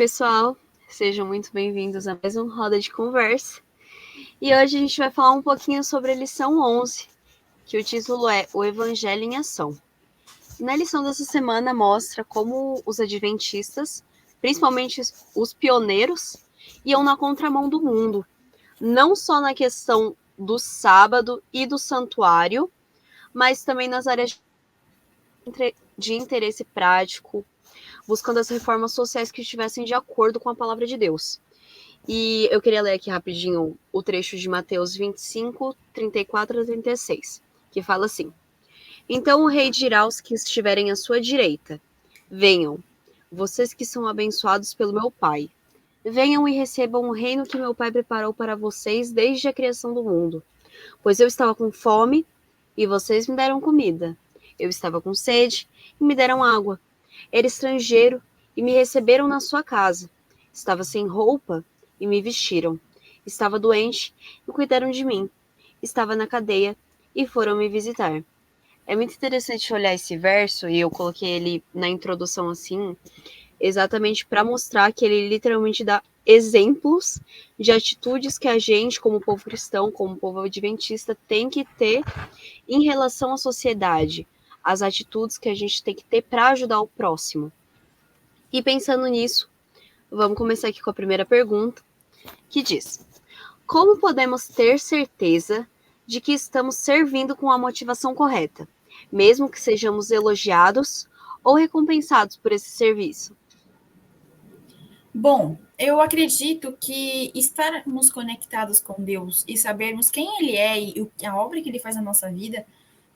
pessoal, sejam muito bem-vindos a mais um Roda de Conversa. E hoje a gente vai falar um pouquinho sobre a lição 11, que o título é O Evangelho em Ação. Na lição dessa semana mostra como os adventistas, principalmente os pioneiros, iam na contramão do mundo, não só na questão do sábado e do santuário, mas também nas áreas de interesse prático, buscando as reformas sociais que estivessem de acordo com a palavra de Deus. E eu queria ler aqui rapidinho o trecho de Mateus 25, 34 a 36, que fala assim: Então o rei dirá aos que estiverem à sua direita: Venham, vocês que são abençoados pelo meu Pai. Venham e recebam o reino que meu Pai preparou para vocês desde a criação do mundo. Pois eu estava com fome e vocês me deram comida. Eu estava com sede e me deram água. Era estrangeiro e me receberam na sua casa. Estava sem roupa e me vestiram. Estava doente e cuidaram de mim. Estava na cadeia e foram me visitar. É muito interessante olhar esse verso, e eu coloquei ele na introdução assim, exatamente para mostrar que ele literalmente dá exemplos de atitudes que a gente, como povo cristão, como povo adventista, tem que ter em relação à sociedade, as atitudes que a gente tem que ter para ajudar o próximo. E pensando nisso, vamos começar aqui com a primeira pergunta, que diz: Como podemos ter certeza de que estamos servindo com a motivação correta, mesmo que sejamos elogiados ou recompensados por esse serviço? Bom, eu acredito que estarmos conectados com Deus e sabermos quem Ele é e a obra que Ele faz na nossa vida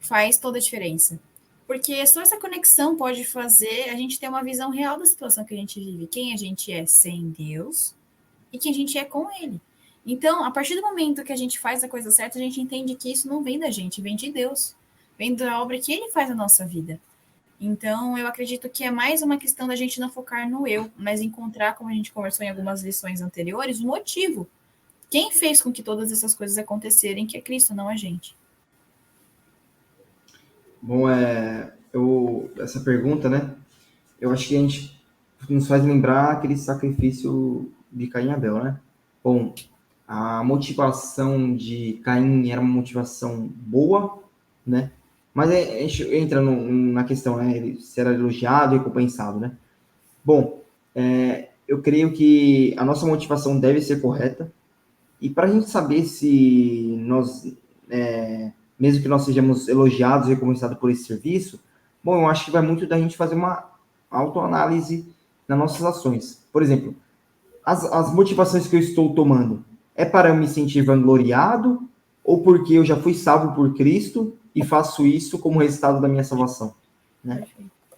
faz toda a diferença. Porque só essa conexão pode fazer a gente ter uma visão real da situação que a gente vive, quem a gente é sem Deus e quem a gente é com Ele. Então, a partir do momento que a gente faz a coisa certa, a gente entende que isso não vem da gente, vem de Deus, vem da obra que Ele faz na nossa vida. Então, eu acredito que é mais uma questão da gente não focar no eu, mas encontrar, como a gente conversou em algumas lições anteriores, o motivo. Quem fez com que todas essas coisas acontecerem, que é Cristo, não a gente. Bom, essa pergunta, né? Eu acho que a gente nos faz lembrar aquele sacrifício de Caim e Abel, né? Bom, a motivação de Caim era uma motivação boa, né? Mas a gente entra na questão, né? Ele ser elogiado e recompensado, né? Bom, eu creio que a nossa motivação deve ser correta. E para a gente saber se nós, mesmo que nós sejamos elogiados e recompensados por esse serviço, bom, eu acho que vai muito da gente fazer uma autoanálise nas nossas ações. Por exemplo, as motivações que eu estou tomando é para eu me sentir vangloriado ou porque eu já fui salvo por Cristo e faço isso como resultado da minha salvação, né?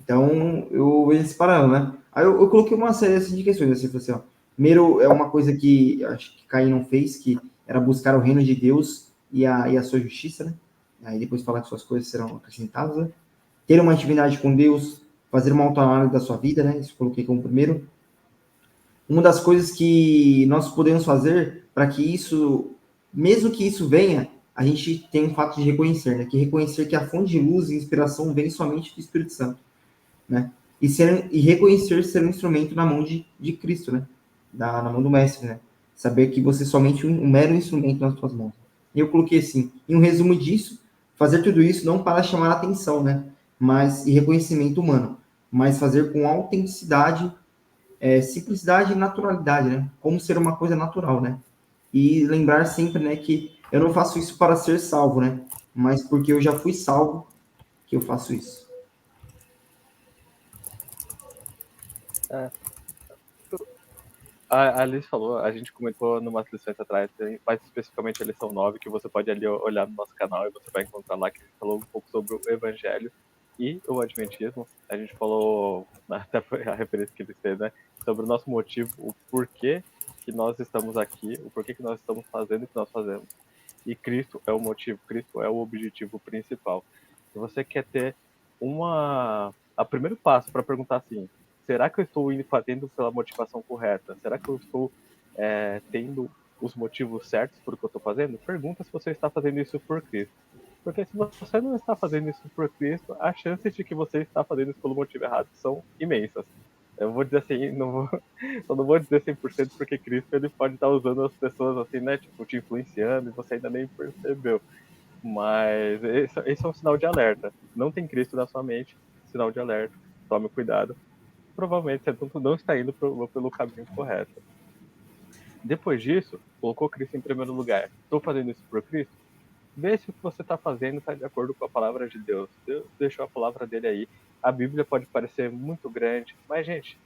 Então, eu vejo esse parâmetro, né? Aí eu coloquei uma série assim, de questões, assim, ó. Primeiro, é uma coisa que acho que Caim não fez, que era buscar o reino de Deus e a sua justiça, né? Aí depois falar que suas coisas serão acrescentadas, né? Ter uma intimidade com Deus, fazer uma autoanálise da sua vida, né? Isso eu coloquei como primeiro. Uma das coisas que nós podemos fazer para que isso, mesmo que isso venha, a gente tem um fato de reconhecer, né? Que reconhecer que a fonte de luz e inspiração vem somente do Espírito Santo, né? E reconhecer ser um instrumento na mão de Cristo, né? Na mão do Mestre, né? Saber que você é somente um mero instrumento nas suas mãos. E eu coloquei assim, em um resumo disso, fazer tudo isso não para chamar atenção, né? Mas e reconhecimento humano, mas fazer com autenticidade, simplicidade e naturalidade, né? Como ser uma coisa natural, né? E lembrar sempre, né, que eu não faço isso para ser salvo, né? Mas porque eu já fui salvo que eu faço isso. É, a Alice falou, a gente comentou numas lições atrás, mais especificamente a lição 9, que você pode ali olhar no nosso canal e você vai encontrar lá que a gente falou um pouco sobre o Evangelho e o Adventismo. A gente falou, até foi a referência que ele fez, né, sobre o nosso motivo, o porquê que nós estamos aqui, o porquê que nós estamos fazendo o que nós fazemos. E Cristo é o motivo, Cristo é o objetivo principal. Se você quer ter o primeiro passo para perguntar assim, será que eu estou fazendo pela motivação correta? Será que eu estou tendo os motivos certos por o que eu estou fazendo? Pergunta se você está fazendo isso por Cristo. Porque se você não está fazendo isso por Cristo, as chances de que você está fazendo isso pelo motivo errado são imensas. Eu vou dizer assim, eu não vou dizer 100% porque Cristo ele pode estar usando as pessoas assim, né? Tipo, te influenciando e você ainda nem percebeu. Mas esse é um sinal de alerta. Não tem Cristo na sua mente, sinal de alerta. Tome cuidado. Provavelmente você não está indo pelo caminho correto. Depois disso, colocou Cristo em primeiro lugar. Estou fazendo isso por Cristo? Vê se o que você está fazendo está de acordo com a palavra de Deus. Deus deixou a palavra dele aí. A Bíblia pode parecer muito grande, mas, gente,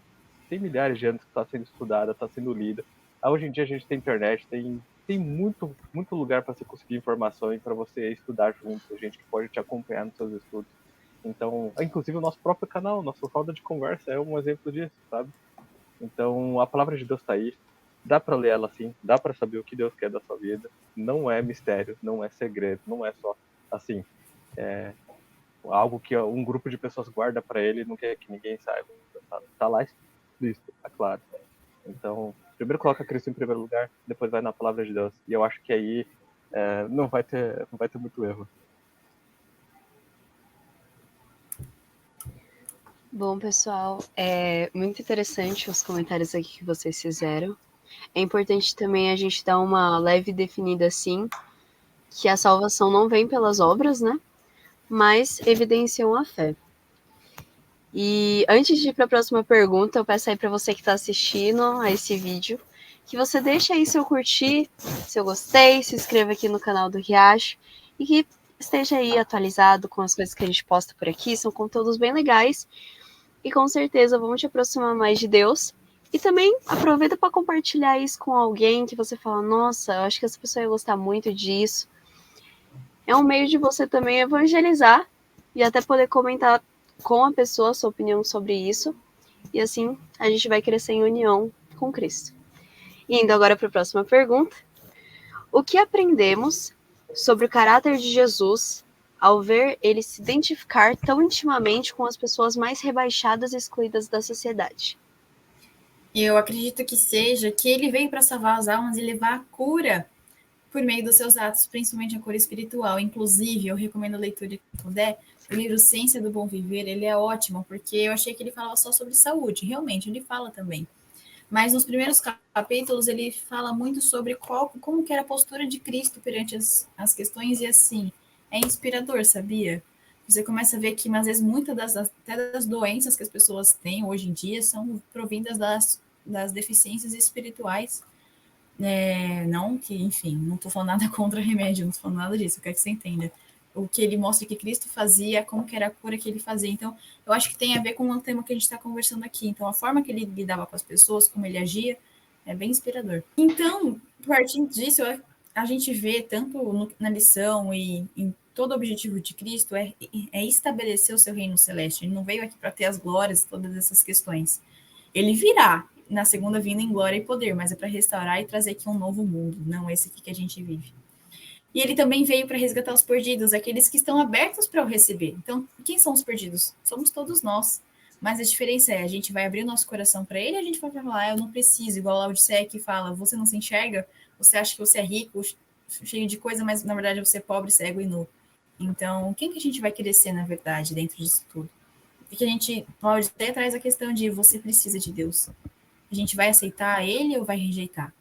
tem milhares de anos que está sendo estudada, está sendo lida. Hoje em dia a gente tem internet, tem muito, muito lugar para você conseguir informação e para você estudar junto, gente que pode te acompanhar nos seus estudos. Então, inclusive o nosso próprio canal, nosso roda de conversa é um exemplo disso, sabe? Então, a palavra de Deus está aí. Dá para ler ela assim, dá para saber o que Deus quer da sua vida. Não é mistério, não é segredo, não é só assim, algo que um grupo de pessoas guarda para ele e não quer que ninguém saiba. Tá lá explícito, tá claro. Então, primeiro coloca Cristo em primeiro lugar, depois vai na palavra de Deus. E eu acho que aí não vai ter muito erro. Bom, pessoal, é muito interessante os comentários aqui que vocês fizeram. É importante também a gente dar uma leve definida assim, que a salvação não vem pelas obras, né? Mas evidenciam a fé. E antes de ir para a próxima pergunta, eu peço aí para você que está assistindo a esse vídeo, que você deixe aí seu curtir, seu gostei, se inscreva aqui no canal do Riacho e que esteja aí atualizado com as coisas que a gente posta por aqui. São conteúdos bem legais e com certeza vão te aproximar mais de Deus. E também aproveita para compartilhar isso com alguém que você fala, nossa, eu acho que essa pessoa ia gostar muito disso. É um meio de você também evangelizar e até poder comentar com a pessoa a sua opinião sobre isso. E assim a gente vai crescer em união com Cristo. E indo agora para a próxima pergunta. O que aprendemos sobre o caráter de Jesus ao ver ele se identificar tão intimamente com as pessoas mais rebaixadas e excluídas da sociedade? Eu acredito que seja que ele veio para salvar as almas e levar a cura por meio dos seus atos, principalmente a cura espiritual. Inclusive, eu recomendo a leitura que puder. O livro Ciência do Bom Viver, ele é ótimo, porque eu achei que ele falava só sobre saúde. Realmente, ele fala também. Mas nos primeiros capítulos, ele fala muito sobre como que era a postura de Cristo perante as questões, e assim, é inspirador, sabia? Você começa a ver que, às vezes, muitas até das doenças que as pessoas têm hoje em dia são provindas das deficiências espirituais. Não que, enfim, não estou falando nada contra remédio, não estou falando nada disso, eu quero que você entenda. O que ele mostra que Cristo fazia, como que era a cura que ele fazia. Então, eu acho que tem a ver com o tema que a gente está conversando aqui. Então, a forma que ele lidava com as pessoas, como ele agia, é bem inspirador. Então, partindo disso, a gente vê tanto na lição e em todo o objetivo de Cristo é estabelecer o seu reino celeste. Ele não veio aqui para ter as glórias, todas essas questões. Ele virá na segunda vinda em glória e poder, mas é para restaurar e trazer aqui um novo mundo, não esse aqui que a gente vive. E ele também veio para resgatar os perdidos, aqueles que estão abertos para o receber. Então, quem são os perdidos? Somos todos nós. Mas a diferença é, a gente vai abrir o nosso coração para ele, e a gente vai falar, eu não preciso, igual a Laodiceia que fala, você não se enxerga, você acha que você é rico, cheio de coisa, mas na verdade você é pobre, cego e nu. Então, quem que a gente vai querer ser, na verdade, dentro disso tudo? Porque a gente, Laodiceia traz a questão de você precisa de Deus. A gente vai aceitar ele ou vai rejeitar?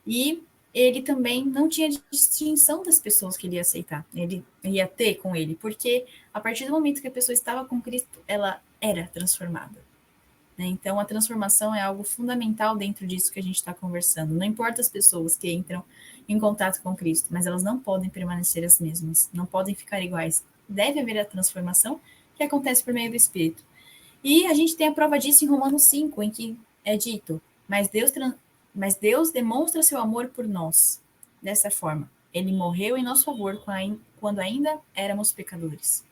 E ele também não tinha distinção das pessoas que ele ia aceitar, ele ia ter com ele, porque a partir do momento que a pessoa estava com Cristo, ela era transformada. Né? Então, a transformação é algo fundamental dentro disso que a gente está conversando. Não importa as pessoas que entram em contato com Cristo, mas elas não podem permanecer as mesmas, não podem ficar iguais. Deve haver a transformação que acontece por meio do Espírito. E a gente tem a prova disso em Romanos 5, em que é dito, mas Deus demonstra seu amor por nós dessa forma. Ele morreu em nosso favor quando ainda éramos pecadores.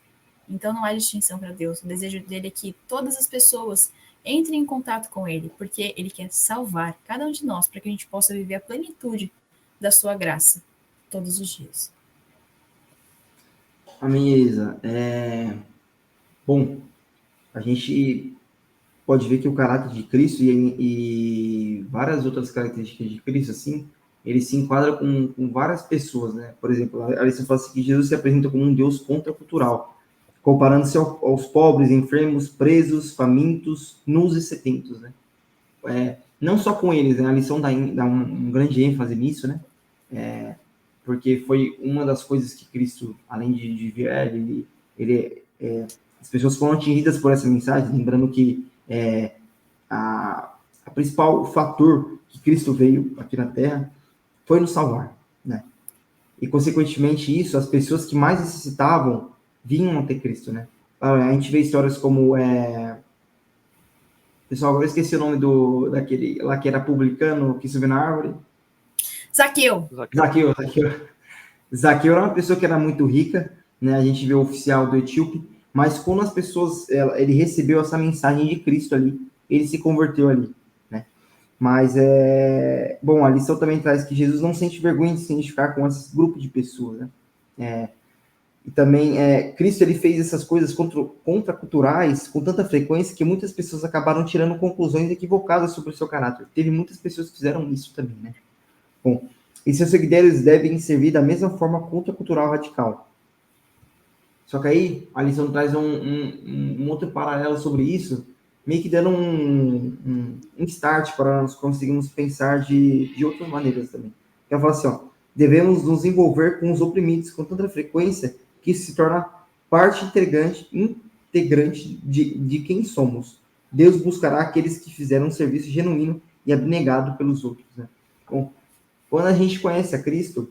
Então não há distinção para Deus. O desejo dele é que todas as pessoas entrem em contato com ele, porque ele quer salvar cada um de nós para que a gente possa viver a plenitude da sua graça todos os dias. Amém, Isa. Bom, a gente pode ver que o caráter de Cristo e várias outras características de Cristo, assim, ele se enquadra com várias pessoas, né? Por exemplo, a Alice fala assim que Jesus se apresenta como um Deus contracultural. comparando-se aos pobres, enfermos, presos, famintos, nus e sedentos, né? Não só com eles, né? A lição dá um grande ênfase nisso, né? Porque foi uma das coisas que Cristo, além de vir, as pessoas foram atingidas por essa mensagem, lembrando que a principal fator que Cristo veio aqui na Terra foi nos salvar, né? E, consequentemente, isso, as pessoas que mais necessitavam vinham até Cristo, né? A gente vê histórias como... Pessoal, agora eu esqueci o nome daquele lá que era publicano, que subiu na árvore. Zaqueu. Zaqueu era uma pessoa que era muito rica, né? A gente vê o oficial do Etíope, mas quando as pessoas... Ele recebeu essa mensagem de Cristo ali, ele se converteu ali, né? Mas, bom, a lição também traz que Jesus não sente vergonha de se identificar com esse grupo de pessoas, né? E também, Cristo, ele fez essas coisas contraculturais com tanta frequência que muitas pessoas acabaram tirando conclusões equivocadas sobre o seu caráter. Teve muitas pessoas que fizeram isso também, né? Bom, e seus seguidores devem servir da mesma forma contracultural radical. Só que aí, a lição traz um outro paralelo sobre isso, meio que dando um start para nós conseguirmos pensar de outras maneiras também. Eu falo assim, devemos nos envolver com os oprimidos com tanta frequência que isso se torna parte integrante de quem somos. Deus buscará aqueles que fizeram um serviço genuíno e abnegado pelos outros, né? Bom, quando a gente conhece a Cristo,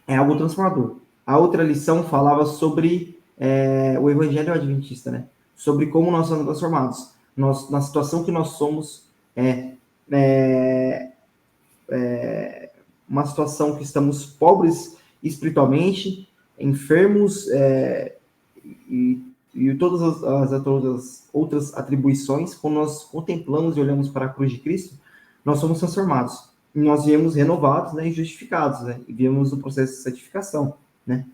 é algo transformador. A outra lição falava sobre o Evangelho Adventista, né? Sobre como nós somos transformados. Na situação que nós somos, uma situação que estamos pobres espiritualmente, enfermos, e todas as outras atribuições, quando nós contemplamos e olhamos para a cruz de Cristo, nós somos transformados. E nós viemos renovados, né, e justificados, né? E viemos no processo de santificação, né?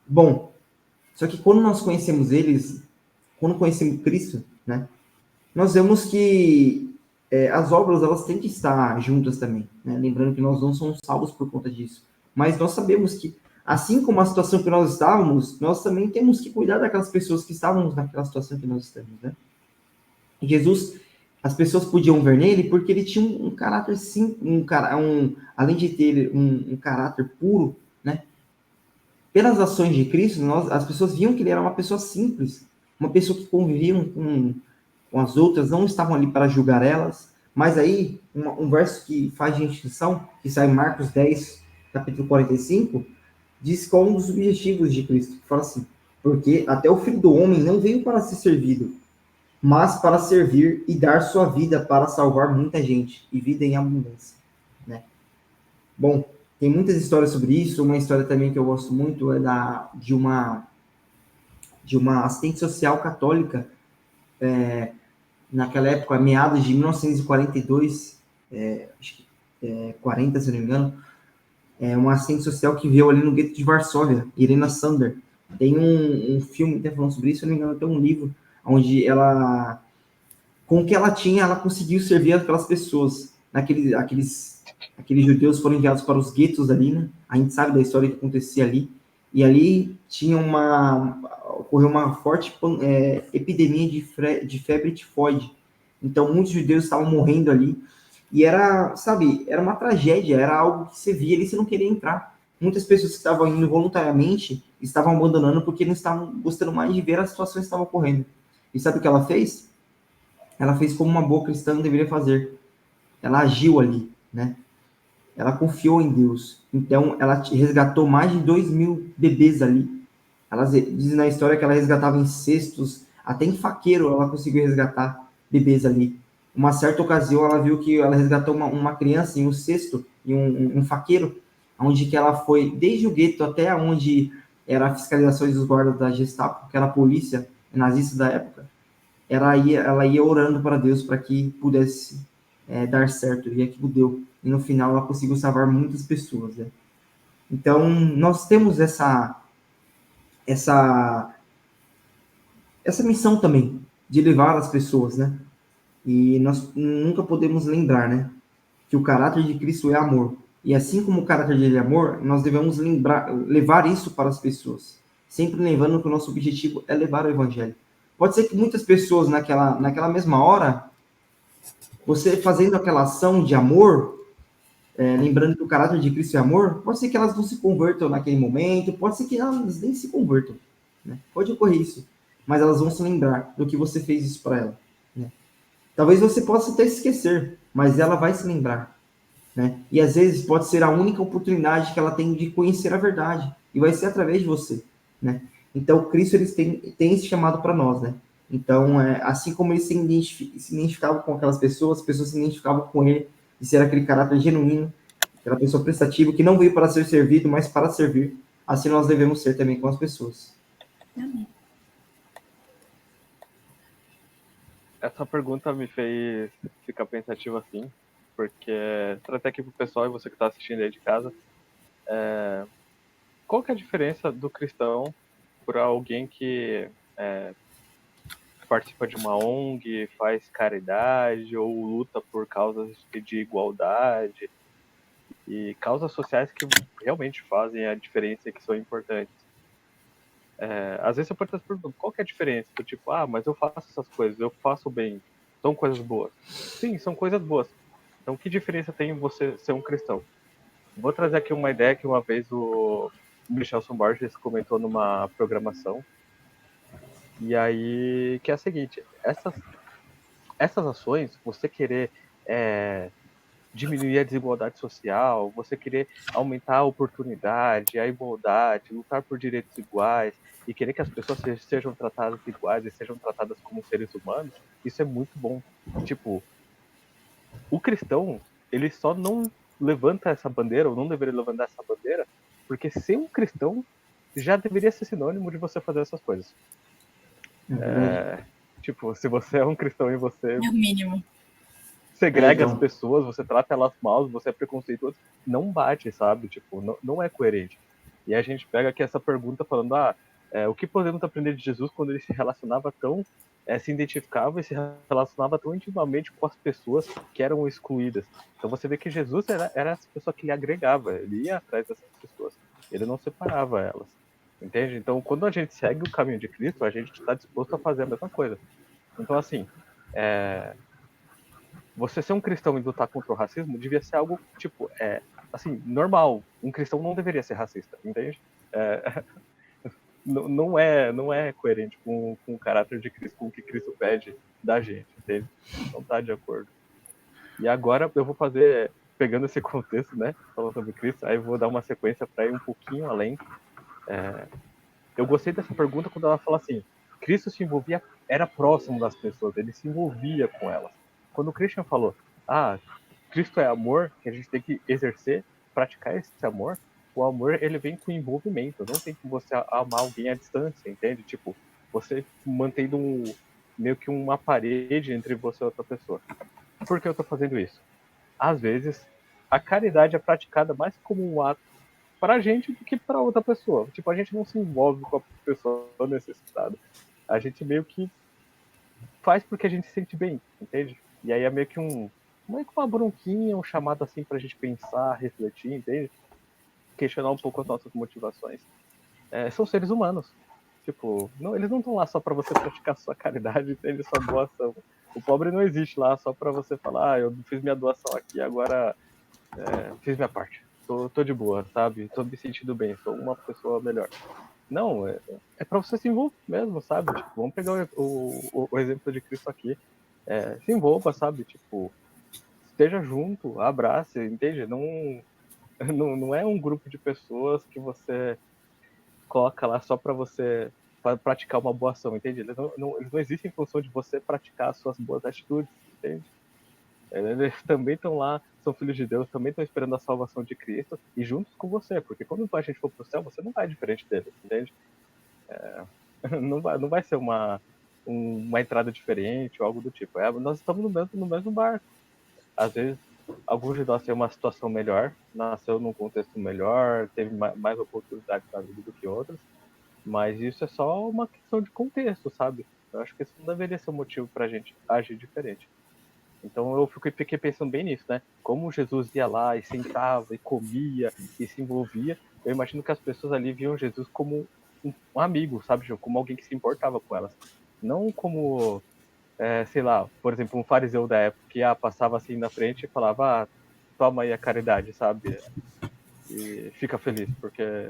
Bom, só que quando nós conhecemos quando conhecemos Cristo, né, nós vemos que as obras, elas têm que estar juntas também, né? Lembrando que nós não somos salvos por conta disso. Mas nós sabemos que, assim como a situação que nós estávamos, nós também temos que cuidar daquelas pessoas que estávamos naquela situação que nós estamos, né? E Jesus, as pessoas podiam ver nele porque ele tinha um caráter simples, além de ter um caráter puro, né? Pelas ações de Cristo, as pessoas viam que ele era uma pessoa simples, uma pessoa que convivia com as outras, não estavam ali para julgar elas. Mas aí, um verso que faz distinção, que sai em Marcos 10, capítulo 45, diz qual um dos objetivos de Cristo, que fala assim: porque até o Filho do Homem não veio para ser servido, mas para servir e dar sua vida para salvar muita gente, e vida em abundância, né? Bom, tem muitas histórias sobre isso. Uma história também que eu gosto muito é de uma assistente social católica, naquela época, meados de 1942, acho que 40, se não me engano, uma assistente social que veio ali no gueto de Varsóvia, Irena Sander. Tem um filme até falando sobre isso, se não me engano, tem um livro onde ela, com o que ela tinha, ela conseguiu servir aquelas pessoas. Aqueles judeus foram enviados para os guetos ali, né? A gente sabe da história que acontecia ali. E ali ocorreu uma forte epidemia de febre tifoide. Então, muitos judeus estavam morrendo ali. E era uma tragédia, era algo que você via ali, você não queria entrar. Muitas pessoas que estavam indo voluntariamente estavam abandonando porque não estavam gostando mais de ver as situações que estavam ocorrendo. E sabe o que ela fez? Ela fez como uma boa cristã deveria fazer. Ela agiu ali, né? Ela confiou em Deus. Então, ela resgatou mais de 2.000 bebês ali. Ela diz na história que ela resgatava em cestos, até em faqueiro ela conseguiu resgatar bebês ali. Uma certa ocasião, ela viu que ela resgatou uma criança em um cesto, em um faqueiro, onde que ela foi, desde o gueto até onde era a fiscalização dos guardas da Gestapo, que era a polícia nazista da época. Ela ia orando para Deus para que pudesse dar certo, e aquilo deu. E no final ela conseguiu salvar muitas pessoas, né? Então, nós temos essa missão também, de levar as pessoas, né? E nós nunca podemos lembrar, né, que o caráter de Cristo é amor. E assim como o caráter dele é amor, nós devemos levar isso para as pessoas. sempre lembrando que o nosso objetivo é levar o evangelho. Pode ser que muitas pessoas naquela mesma hora, você fazendo aquela ação de amor, lembrando que o caráter de Cristo é amor, pode ser que elas não se convertam naquele momento, pode ser que elas nem se convertam, né? Pode ocorrer isso, mas elas vão se lembrar do que você fez isso para ela, né? Talvez você possa até esquecer, mas ela vai se lembrar, né? E às vezes pode ser a única oportunidade que ela tem de conhecer a verdade, e vai ser através de você, né? Então, Cristo eles tem esse chamado para nós, né? Então, assim como ele se identificava com aquelas pessoas, as pessoas se identificavam com ele, de ser aquele caráter genuíno, aquela pessoa prestativa que não veio para ser servido, mas para servir. Assim nós devemos ser também com as pessoas. Amém. Essa pergunta me fez ficar pensativo assim, porque até aqui pro pessoal e você que está assistindo aí de casa, qual que é a diferença do cristão para alguém que participa de uma ONG, faz caridade ou luta por causas de igualdade e causas sociais que realmente fazem a diferença e que são importantes? Às vezes você pode estar se perguntando, qual que é a diferença? Do tipo, mas eu faço essas coisas, eu faço bem, são coisas boas. Sim, são coisas boas. Então, que diferença tem você ser um cristão? Vou trazer aqui uma ideia que uma vez o Michelson Borges comentou numa programação. E aí, que é a seguinte, essas ações, você querer diminuir a desigualdade social, você querer aumentar a oportunidade, a igualdade, lutar por direitos iguais e querer que as pessoas sejam tratadas iguais e sejam tratadas como seres humanos, isso é muito bom. Tipo, o cristão, ele só não levanta essa bandeira, ou não deveria levantar essa bandeira, porque ser um cristão já deveria ser sinônimo de você fazer essas coisas. Tipo, se você é um cristão e você É o mínimo. segrega Então. as pessoas, você trata elas mal, você é preconceituoso, não bate, sabe? Tipo, não é coerente. E a gente pega aqui essa pergunta falando, o que podemos aprender de Jesus quando ele se relacionava tão, se identificava e se relacionava tão intimamente com as pessoas que eram excluídas. Então você vê que Jesus era essa pessoa que lhe agregava, ele ia atrás dessas pessoas, ele não separava elas. Entende? Então, quando a gente segue o caminho de Cristo, a gente está disposto a fazer a mesma coisa. Então, assim, você ser um cristão e lutar contra o racismo devia ser algo, tipo, assim, normal. Um cristão não deveria ser racista, entende? Não é coerente com o caráter de Cristo, com o que Cristo pede da gente, entende? Não tá de acordo. E agora eu vou fazer, pegando esse contexto, né, falando sobre Cristo, aí eu vou dar uma sequência para ir um pouquinho além. Eu gostei dessa pergunta quando ela fala assim, Cristo se envolvia, era próximo das pessoas, ele se envolvia com elas. Quando o Christian falou, Cristo é amor, que a gente tem que exercer, praticar esse amor, o amor ele vem com envolvimento, não tem como você amar alguém à distância, entende? Tipo, você mantendo meio que uma parede entre você e outra pessoa. Por que eu tô fazendo isso? Às vezes, a caridade é praticada mais como um ato pra gente do que pra outra pessoa. Tipo, a gente não se envolve com a pessoa necessitada. A gente meio que faz porque a gente se sente bem, entende? E aí é meio que uma bronquinha, um chamado assim pra gente pensar, refletir, entende? Questionar um pouco as nossas motivações. São seres humanos. Tipo, eles não estão lá só pra você praticar sua caridade, entende? Sua doação. O pobre não existe lá só pra você falar, eu fiz minha doação aqui, agora fiz minha parte. Tô de boa, sabe? Tô me sentindo bem, sou uma pessoa melhor. Não, é pra você se envolver mesmo, sabe? Tipo, vamos pegar o exemplo de Cristo aqui. Se envolva, sabe? Tipo, esteja junto, abrace, entende? Não é um grupo de pessoas que você coloca lá só pra você praticar uma boa ação, entende? Eles não existem em função de você praticar as suas boas atitudes, entende? Eles também estão lá, são filhos de Deus, também estão esperando a salvação de Cristo e juntos com você, porque quando a gente for pro céu, você não vai diferente deles, entende? Não vai ser uma entrada diferente ou algo do tipo. Nós estamos no mesmo barco. Às vezes, alguns de nós têm uma situação melhor, nasceu num contexto melhor, teve mais oportunidades na vida do que outros, mas isso é só uma questão de contexto, sabe? Eu acho que isso não deveria ser um motivo pra gente agir diferente. Então eu fiquei pensando bem nisso, né? Como Jesus ia lá e sentava e comia e se envolvia, eu imagino que as pessoas ali viam Jesus como um amigo, sabe, Ju? Como alguém que se importava com elas. Não como, sei lá, por exemplo, um fariseu da época que passava assim na frente e falava, toma aí a caridade, sabe? E fica feliz, porque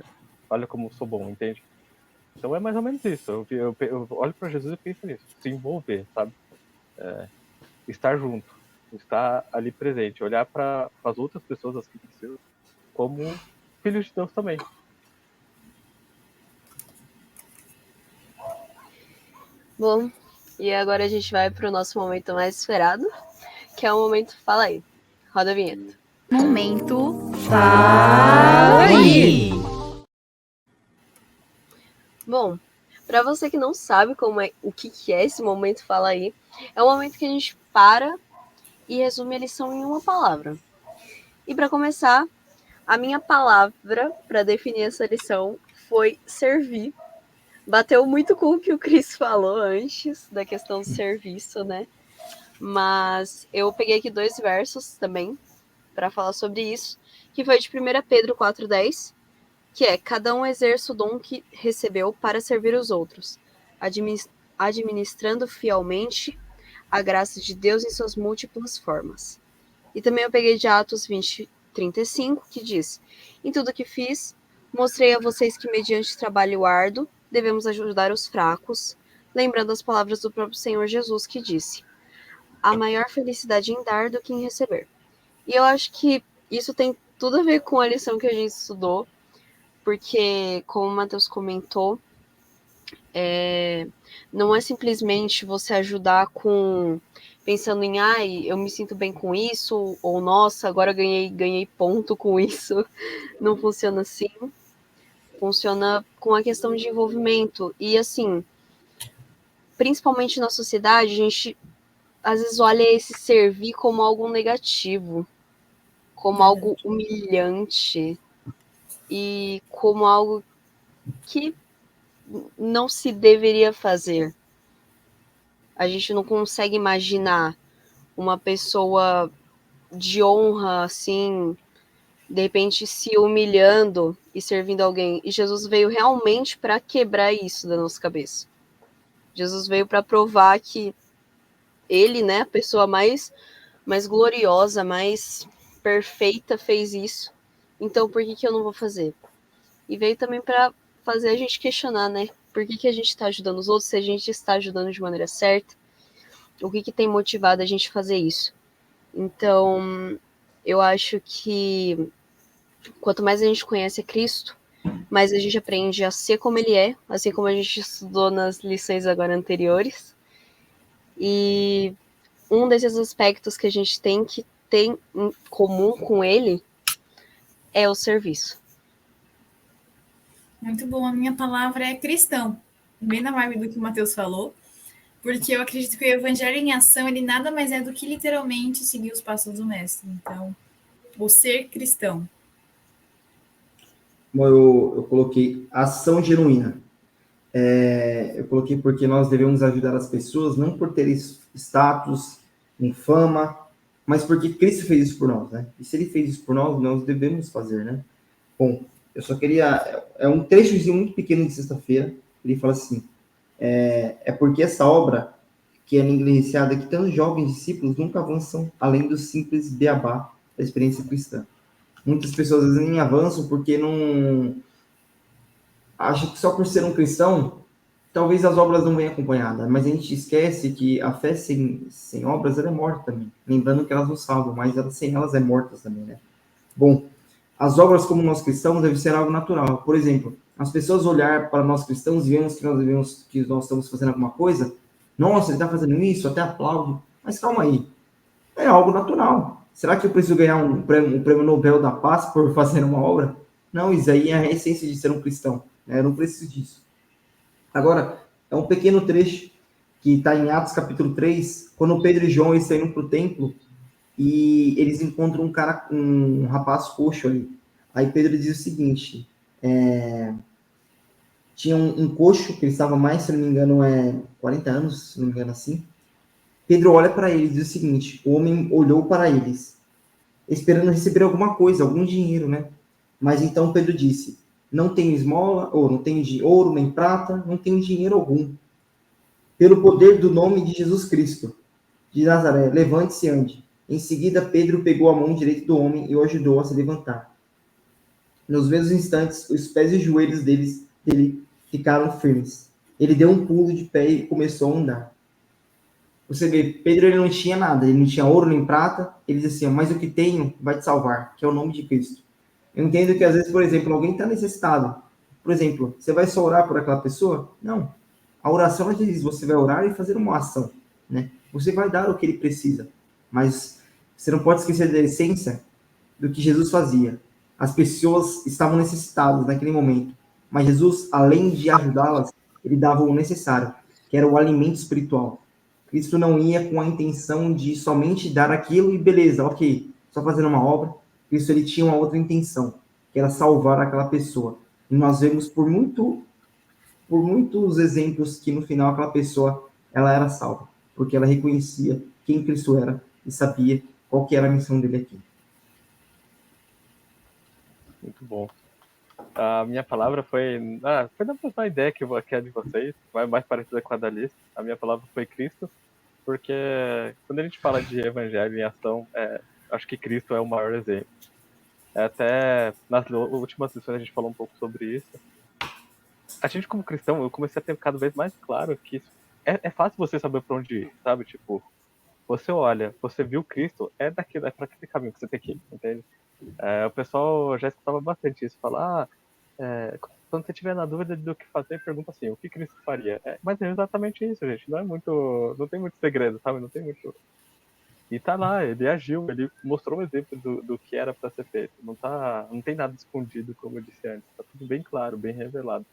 olha como sou bom, entende? Então é mais ou menos isso. Eu olho para Jesus e penso nisso. Se envolver, sabe? Estar junto. Estar ali presente. Olhar para as outras pessoas, as que precisam, como filhos de Deus também. Bom, e agora a gente vai para o nosso momento mais esperado, que é o momento Fala Aí. Roda a vinheta. Momento Fala Aí! Bom, para você que não sabe o que é esse momento Fala Aí, é um momento que a gente para e resume a lição em uma palavra. E para começar, a minha palavra para definir essa lição foi servir. Bateu muito com o que o Cris falou antes, da questão do serviço, né? Mas eu peguei aqui 2 versos também para falar sobre isso, que foi de 1 Pedro 4,10, que é: cada um exerce o dom que recebeu para servir os outros, administrando fielmente a graça de Deus em suas múltiplas formas. E também eu peguei de Atos 20:35, que diz: em tudo que fiz, mostrei a vocês que, mediante trabalho árduo, devemos ajudar os fracos, lembrando as palavras do próprio Senhor Jesus, que disse: há maior felicidade em dar do que em receber. E eu acho que isso tem tudo a ver com a lição que a gente estudou, porque, como o Matheus comentou, não é simplesmente você ajudar pensando em, eu me sinto bem com isso, ou nossa, agora ganhei ponto com isso. Não funciona assim. Funciona com a questão de envolvimento. E assim, principalmente na sociedade, a gente às vezes olha esse servir como algo negativo, como algo humilhante e como algo que não se deveria fazer. A gente não consegue imaginar uma pessoa de honra, assim, de repente se humilhando e servindo alguém. E Jesus veio realmente para quebrar isso da nossa cabeça. Jesus veio para provar que ele, né, a pessoa mais gloriosa, mais perfeita, fez isso. Então por que eu não vou fazer? E veio também para fazer a gente questionar, né? Por que a gente está ajudando os outros, se a gente está ajudando de maneira certa? O que tem motivado a gente a fazer isso? Então, eu acho que quanto mais a gente conhece a Cristo, mais a gente aprende a ser como Ele é, assim como a gente estudou nas lições agora anteriores. E um desses aspectos que a gente tem que ter em comum com Ele é o serviço. Muito bom. A minha palavra é cristão. Bem na vibe do que o Matheus falou. Porque eu acredito que o evangelho em ação, ele nada mais é do que literalmente seguir os passos do mestre. Então, o ser cristão. Eu coloquei ação genuína. Eu coloquei porque nós devemos ajudar as pessoas, não por ter status, fama, mas porque Cristo fez isso por nós, né? E se Ele fez isso por nós, nós devemos fazer, né? Bom, eu só queria... É um trechozinho muito pequeno de sexta-feira. Ele fala assim, porque essa obra, que é negligenciada, que tantos jovens discípulos nunca avançam além do simples beabá da experiência cristã. Muitas pessoas às vezes nem avançam porque não... Acham que só por ser um cristão, talvez as obras não venham acompanhadas, mas a gente esquece que a fé sem obras, ela é morta também. Lembrando que elas não salvam, mas sem elas é morta também, né? Bom, as obras como nós cristãos devem ser algo natural. Por exemplo, as pessoas olhar para nós cristãos e vemos que nós estamos fazendo alguma coisa, nossa, ele está fazendo isso, até aplaudo. Mas calma aí, é algo natural. Será que eu preciso ganhar um prêmio Nobel da Paz por fazer uma obra? Não, isso aí é a essência de ser um cristão. Né? Eu não preciso disso. Agora, é um pequeno trecho que está em Atos capítulo 3, quando Pedro e João estão indo para o templo e eles encontram um rapaz coxo ali. Aí Pedro diz o seguinte, tinha um coxo, que ele estava mais, se não me engano, 40 anos, se não me engano assim. Pedro olha para eles e diz o seguinte, o homem olhou para eles, esperando receber alguma coisa, algum dinheiro, né? Mas então Pedro disse, Não tenho esmola, ou não tenho de ouro nem prata, não tenho dinheiro algum. Pelo poder do nome de Jesus Cristo, de Nazaré, levante-se e ande. Em seguida, Pedro pegou a mão direita do homem e o ajudou a se levantar. Nos mesmos instantes, os pés e joelhos dele ficaram firmes. Ele deu um pulo de pé e começou a andar. Você vê, Pedro ele não tinha nada, ele não tinha ouro nem prata. Ele disse assim, mas o que tenho vai te salvar, que é o nome de Cristo. Eu entendo que às vezes, por exemplo, alguém está necessitado. Por exemplo, você vai só orar por aquela pessoa? Não. A oração diz, você vai orar e fazer uma ação, né? Você vai dar o que ele precisa, mas você não pode esquecer da essência do que Jesus fazia. As pessoas estavam necessitadas naquele momento, mas Jesus, além de ajudá-las, ele dava o necessário, que era o alimento espiritual. Cristo não ia com a intenção de somente dar aquilo e beleza, ok, só fazendo uma obra. Cristo ele tinha uma outra intenção, que era salvar aquela pessoa. E nós vemos por muitos exemplos que no final aquela pessoa ela era salva, porque ela reconhecia quem Cristo era e sabia qual que era a missão dele aqui. Muito bom. A minha palavra foi da mesma ideia que a de vocês, mais parecida com a da Alice. A minha palavra foi Cristo, porque quando a gente fala de evangelho em ação, acho que Cristo é o maior exemplo. Até nas últimas lições a gente falou um pouco sobre isso. A gente como cristão, eu comecei a ter cada vez mais claro que isso é fácil você saber para onde ir, sabe? Tipo, você olha, você viu Cristo, é para aquele caminho que você tem que ir, entende? O pessoal já escutava bastante isso, falar, quando você tiver na dúvida do que fazer, pergunta assim, o que Cristo faria? Mas é exatamente isso, gente, não tem muito segredo, sabe? Não tem muito... E tá lá, ele agiu, ele mostrou um exemplo do que era para ser feito. Não tem nada escondido, como eu disse antes, tá tudo bem claro, bem revelado.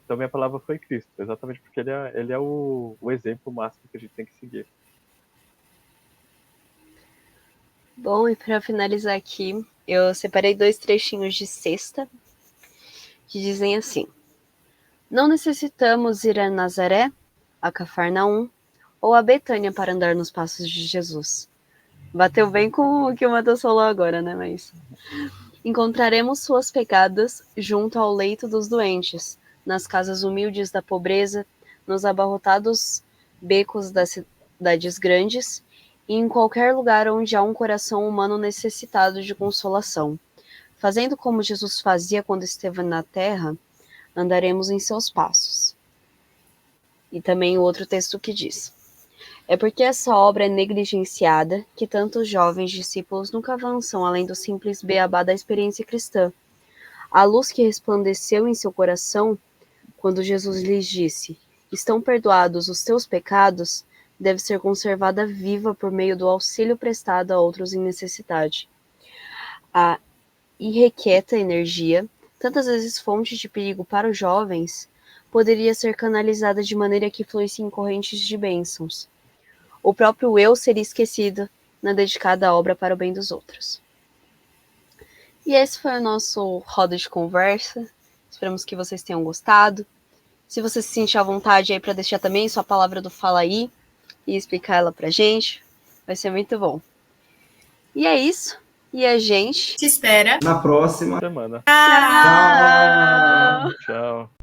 Então minha palavra foi Cristo, exatamente porque ele é o exemplo máximo que a gente tem que seguir. Bom, e para finalizar aqui, eu separei 2 trechinhos de Sexta, que dizem assim: não necessitamos ir a Nazaré, a Cafarnaum ou a Betânia para andar nos passos de Jesus. Bateu bem com o que o Matheus falou agora, né? Mas encontraremos suas pegadas junto ao leito dos doentes, nas casas humildes da pobreza, nos abarrotados becos das cidades grandes e em qualquer lugar onde há um coração humano necessitado de consolação. Fazendo como Jesus fazia quando esteve na terra, andaremos em seus passos. E também o outro texto que diz: é porque essa obra é negligenciada que tantos jovens discípulos nunca avançam além do simples beabá da experiência cristã. A luz que resplandeceu em seu coração quando Jesus lhes disse: estão perdoados os teus pecados, deve ser conservada viva por meio do auxílio prestado a outros em necessidade. A irrequieta energia, tantas vezes fonte de perigo para os jovens, poderia ser canalizada de maneira que fluísse em correntes de bênçãos. O próprio eu seria esquecido na dedicada obra para o bem dos outros. E esse foi o nosso Roda de Conversa. Esperamos que vocês tenham gostado. Se você se sentir à vontade aí para deixar também sua palavra do Fala Aí e explicar ela pra gente, vai ser muito bom. E é isso. E a gente Se espera na próxima. Semana. Tchau! Tchau.